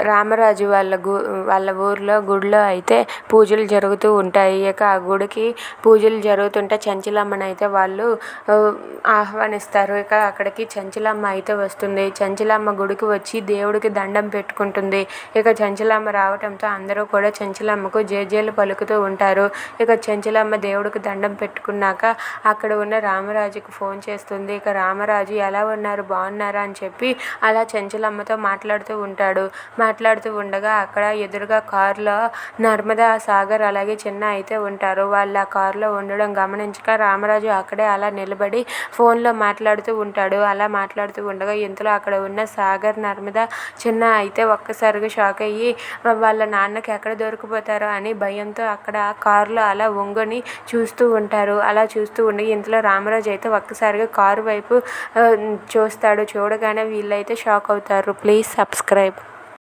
రామరాజు వాళ్ళ ఊర్లో గుడిలో అయితే పూజలు జరుగుతూ ఉంటాయి. ఇక ఆ గుడికి పూజలు జరుగుతుంటే చెంచులమ్మని అయితే వాళ్ళు ఆహ్వానిస్తారు. ఇక అక్కడికి చెంచులమ్మ అయితే వస్తుంది. చెంచులమ్మ గుడికి వచ్చి దేవుడికి దండం పెట్టుకుంటుంది. ఇక చెంచులమ్మ రావటంతో అందరూ కూడా చెంచులమ్మకు జేజేలు పలుకుతూ ఉంటారు. ఇక చెంచులమ్మ దేవుడికి దండం పెట్టుకున్నాక అక్కడ ఉన్న రామరాజుకు ఫోన్ చేస్తుంది. ఇక రామరాజు ఎలా ఉన్నారు, బాగున్నారా అని చెప్పి అలా చెంచులమ్మతో మాట్లాడుతూ ఉంటాడు. మాట్లాడుతూ ఉండగా అక్కడ ఎదురుగా కారులో నర్మదా సాగర్ అలాగే చిన్న అయితే ఉంటారు. వాళ్ళు ఆ కారులో ఉండడం గమనించక రామరాజు అక్కడే అలా నిలబడి ఫోన్లో మాట్లాడుతూ ఉంటాడు. అలా మాట్లాడుతూ ఉండగా ఇంతలో అక్కడ ఉన్న సాగర్, నర్మదా, చిన్న అయితే ఒక్కసారిగా షాక్ అయ్యి వాళ్ళ నాన్నకి ఎక్కడ దొరికిపోతారో అని భయంతో అక్కడ కారులో అలా వంగుని చూస్తూ ఉంటారు. అలా చూస్తూ ఉండి ఇంతలో రామరాజు అయితే ఒక్కసారిగా కారు వైపు చూస్తాడు. చూడగానే వీళ్ళైతే షాక్ అవుతారు. Please subscribe.